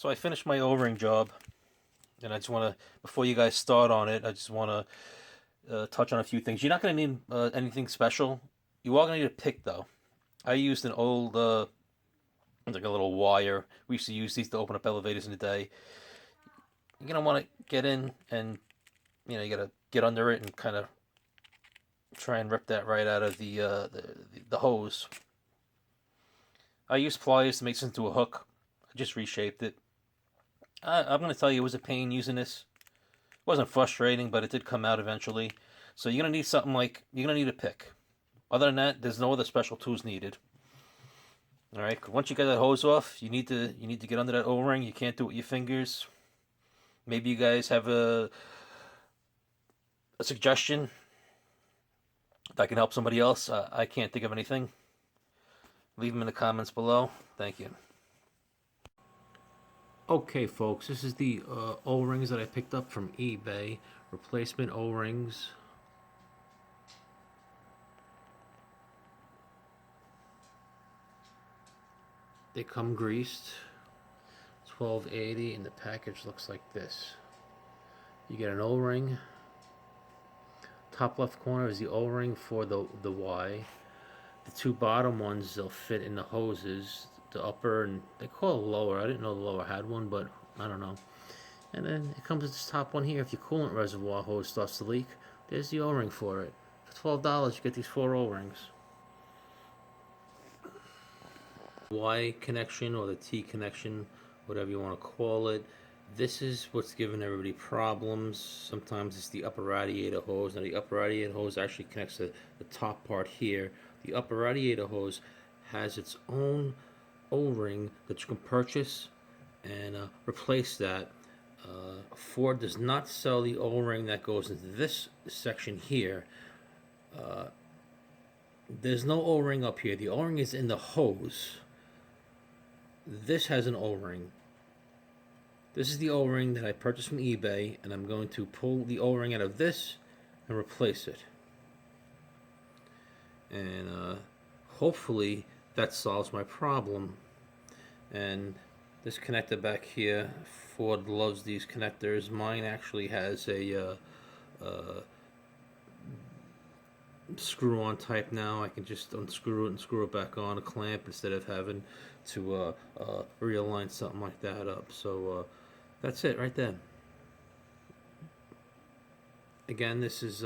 So I finished my O-ring job, and I just want to, before you guys start on it, I just want to touch on a few things. You're not going to need anything special. You are going to need a pick, though. I used an old, like a little wire. We used to use these to open up elevators in the day. You're going to want to get in and, you got to get under it and kind of try and rip that right out of the hose. I used pliers to make this into a hook. I just reshaped it. I'm going to tell you, it was a pain using this. It wasn't frustrating, but it did come out eventually. So you're going to need something like, you're going to need a pick. Other than that, there's no other special tools needed. All right, once you get that hose off, you need to get under that O-ring. You can't do it with your fingers. Maybe you guys have a suggestion that can help somebody else. I can't think of anything. Leave them in the comments below. Thank you. Okay, folks, this is the O-rings that I picked up from eBay. Replacement O-rings. They come greased. $12.80, and the package looks like this. You get an O-ring. Top left corner is the O-ring for the Y. The two bottom ones, they'll fit in the hoses. The upper, and they call it lower. I didn't know the lower had one, but I don't know. And then it comes with this top one here. If your coolant reservoir hose starts to leak, there's the O-ring for it. For $12, you get these 4 O-rings. Y connection or the T connection, whatever you want to call it. This is what's giving everybody problems. Sometimes it's the upper radiator hose. Now the upper radiator hose actually connects to the top part here. The upper radiator hose has its own O-ring that you can purchase and replace that. Ford does not sell the O-ring that goes into this section here. There's no O-ring up here. The O-ring is in the hose. This has an O-ring. This is the O-ring that I purchased from eBay, and I'm going to pull the O-ring out of this and replace it. And hopefully that solves my problem. And this connector back here, Ford loves these connectors. Mine actually has a screw-on type now. I can just unscrew it and screw it back on a clamp instead of having to realign something like that up. So that's it right there. Again, this is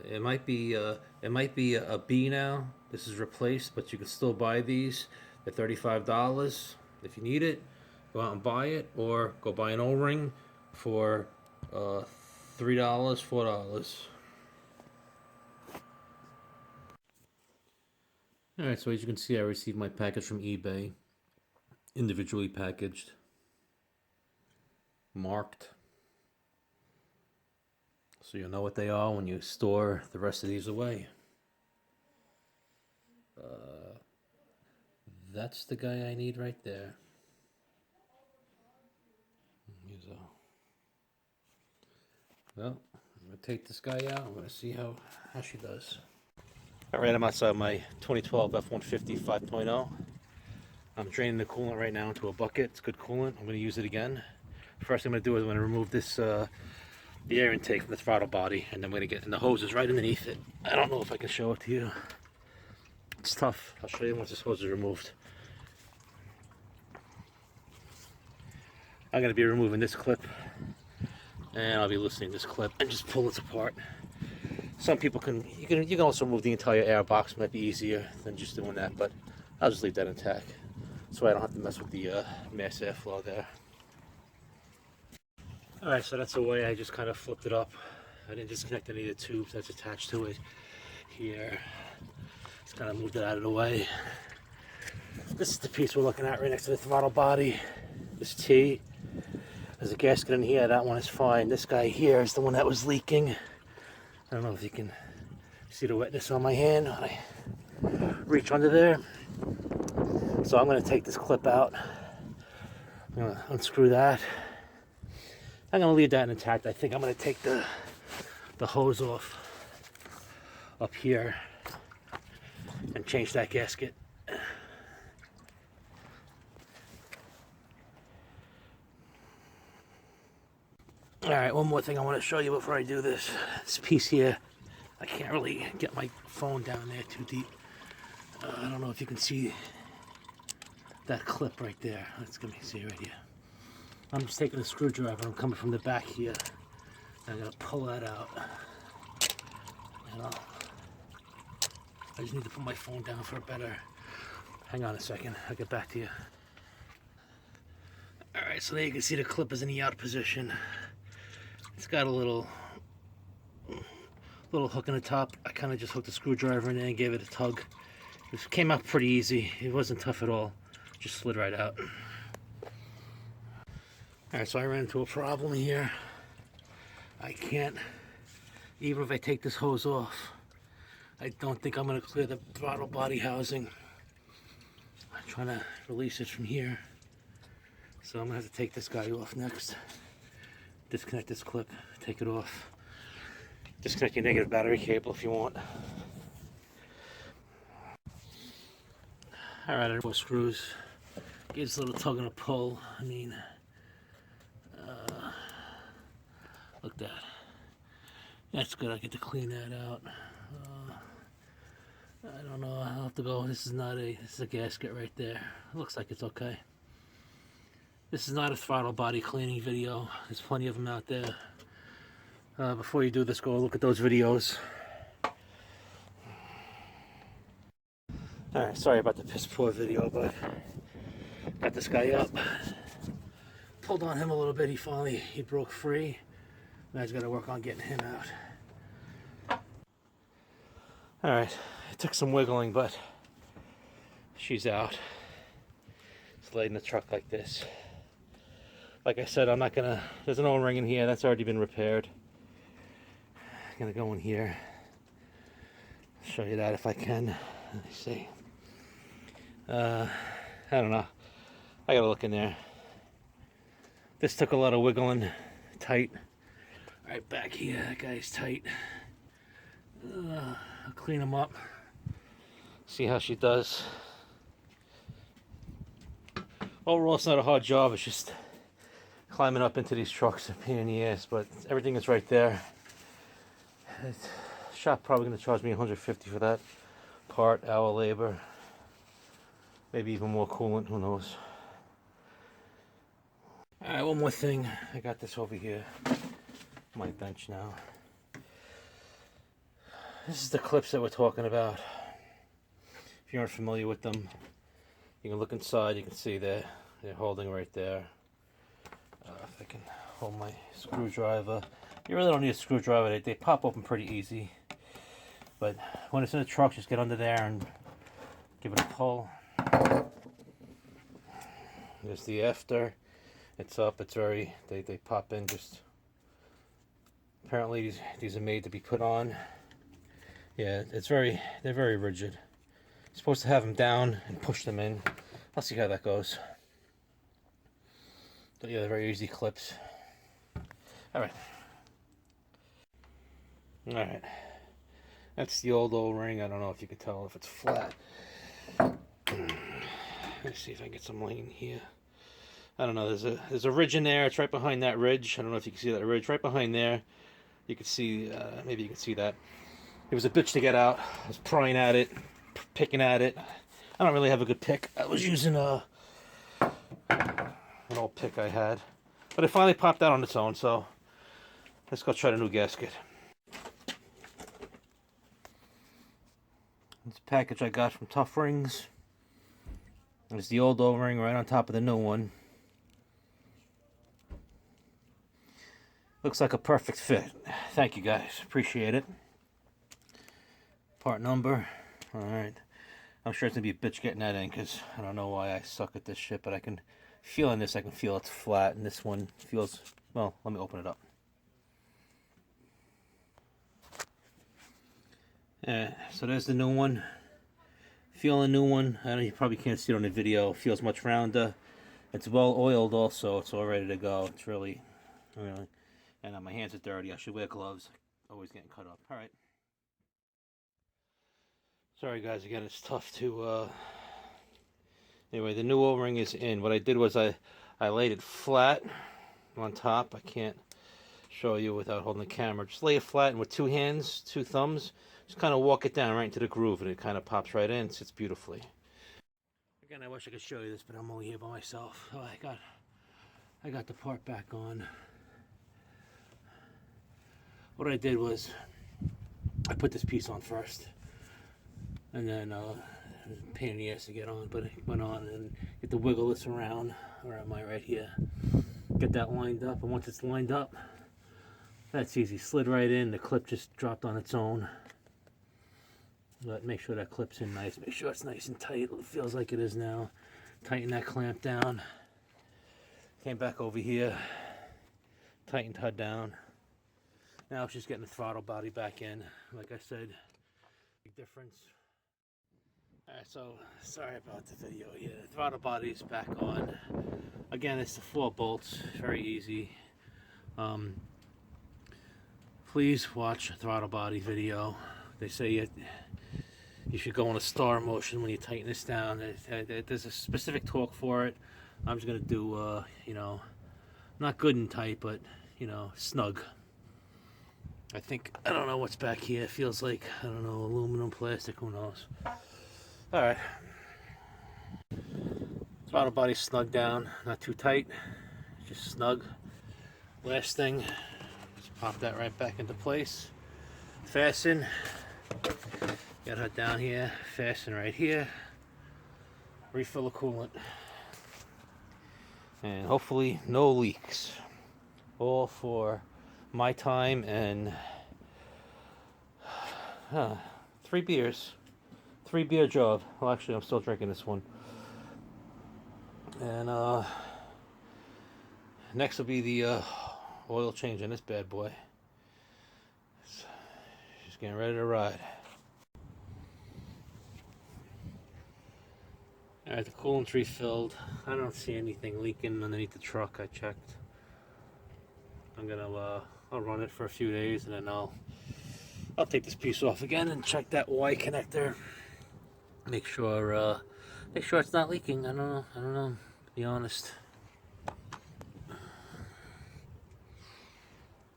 it might be a B now. This is replaced, but you can still buy these. They're $35 if you need it. Go out and buy it, or go buy an O-ring for $3, $4. Alright, so as you can see, I received my package from eBay, individually packaged, marked, so you'll know what they are when you store the rest of these away. That's the guy I need right there. Well, I'm going to take this guy out. I'm going to see how she does. Alright, I'm outside my 2012 F150 5.0. I'm draining the coolant right now into a bucket. It's good coolant. I'm going to use it again. First thing I'm going to do is I'm going to remove this, the air intake from the throttle body, and then I'm going to get in the hoses right underneath it. I don't know if I can show it to you. It's tough. I'll show you once this hose is removed. I'm going to be removing this clip, and I'll be loosening this clip and just pull it apart. Some people you can also remove the entire air box. Might be easier than just doing that, but I'll just leave that intact, so I don't have to mess with the mass airflow there. Alright, so that's the way I just kind of flipped it up. I didn't disconnect any of the tubes that's attached to it here. Just kind of moved it out of the way. This is the piece we're looking at right next to the throttle body. This T. There's a gasket in here. That one is fine. This guy here is the one that was leaking. I don't know if you can see the wetness on my hand when I reach under there. So I'm going to take this clip out. I'm going to unscrew that. I'm going to leave that intact. I think I'm going to take the hose off up here and change that gasket. Alright, one more thing I want to show you before I do this. This piece here, I can't really get my phone down there too deep. I don't know if you can see that clip right there. Let's let me see right here. I'm just taking a screwdriver. I'm coming from the back here. I'm going to pull that out. You know, I just need to put my phone down for a better... Hang on a second. I'll get back to you. Alright, so there you can see the clip is in the out position. It's got a little hook in the top. I kind of just hooked the screwdriver in there and gave it a tug. It came out pretty easy. It wasn't tough at all. Just slid right out. Alright, so I ran into a problem here. I can't, even if I take this hose off, I don't think I'm going to clear the throttle body housing. I'm trying to release it from here. So I'm going to have to take this guy off next. Disconnect this clip, take it off. Disconnect your negative battery cable if you want. Alright, I have 4 screws. Gives a little tug and a pull. I mean, look at that. That's good. I get to clean that out. I don't know. I'll have to go. This is a gasket right there. It looks like it's okay. This is not a throttle body cleaning video. There's plenty of them out there. Before you do this, go look at those videos. Alright, sorry about the piss poor video, but got this guy up. Pulled on him a little bit. He broke free. Now he's got to work on getting him out. Alright, it took some wiggling, but she's out. It's laid in the truck like this. Like I said, I'm not gonna, there's an O-ring in here, that's already been repaired. I'm gonna go in here, show you that if I can. Let me see. I don't know. I gotta look in there. This took a lot of wiggling, tight. Right back here, that guy's tight. I'll clean him up. See how she does. Overall, it's not a hard job, it's just climbing up into these trucks, a pain in the ass, but everything is right there. The shop probably going to charge me $150 for that part, hour labor, maybe even more coolant, who knows. Alright, one more thing. I got this over here, my bench now. This is the clips that we're talking about. If you aren't familiar with them, you can look inside, you can see they're holding right there. If I can hold my screwdriver. You really don't need a screwdriver, they pop open pretty easy. But when it's in the truck, just get under there and give it a pull. There's the after. It's up, it's very, they pop in just, apparently these are made to be put on. Yeah, they're very rigid. You're supposed to have them down and push them in. I'll see how that goes. But yeah, they're very easy clips. Alright. Alright. That's the old O-ring. I don't know if you can tell if it's flat. Let's see if I can get some light in here. I don't know, there's a ridge in there. It's right behind that ridge. I don't know if you can see that ridge. Right behind there. You can see, maybe you can see that. It was a bitch to get out. I was prying at it, picking at it. I don't really have a good pick. I was using an old pick I had. But it finally popped out on its own, so let's go try the new gasket. It's a package I got from Tough Rings. There's the old O-ring right on top of the new one. Looks like a perfect fit. Thank you guys. Appreciate it. Part number. Alright. I'm sure it's going to be a bitch getting that in because I don't know why I suck at this shit, but I can feel in this, I can feel it's flat, and this one feels, well, let me open it up. Yeah, so there's the new one. Feel the new one. I know you probably can't see it on the video. It feels much rounder. It's well oiled also. It's all ready to go. It's really. And my hands are dirty. I should wear gloves. Always getting cut up. All right. Sorry guys, again, it's tough to. Anyway, the new O-ring is in. What I did was I laid it flat on top. I can't show you without holding the camera. Just lay it flat and with two hands, two thumbs, just kind of walk it down right into the groove and it kind of pops right in. Sits beautifully. Again, I wish I could show you this, but I'm only here by myself. Oh, I got the part back on. What I did was I put this piece on first, and then it was a pain in the ass to get on, but it went on, and you have to wiggle this around. Where am I? Right here. Get that lined up, and once it's lined up, that's easy. Slid right in. The clip just dropped on its own. But make sure that clip's in nice. Make sure it's nice and tight. It feels like it is now. Tighten that clamp down. Came back over here. Tightened her down. Now it's just getting the throttle body back in. Like I said, big difference. Alright, so sorry about the video here. The throttle body is back on. Again, it's the 4 bolts. Very easy. Please watch a throttle body video. They say you should go in a star motion when you tighten this down. There's a specific torque for it. I'm just going to do, you know, not good and tight, but, you know, snug. I don't know what's back here. It feels like, I don't know, aluminum, plastic, who knows. Alright. Throttle body snug down, not too tight, just snug. Last thing, just pop that right back into place. Fasten. Got her down here, fasten right here. Refill of coolant. And hopefully no leaks. All for my time and 3 beers. 3 beer job. Well, actually, I'm still drinking this one. And next will be the oil change on this bad boy. Just getting ready to ride. Alright, the coolant's refilled. I don't see anything leaking underneath the truck. I checked. I'm gonna I'll run it for a few days and then I'll take this piece off again and check that Y connector. Make sure it's not leaking. I don't know, to be honest.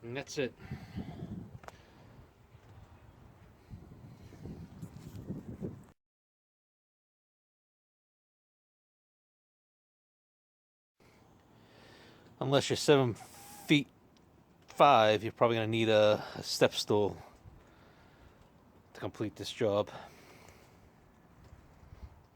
And that's it. Unless you're 7'5", you're probably gonna need a step stool to complete this job.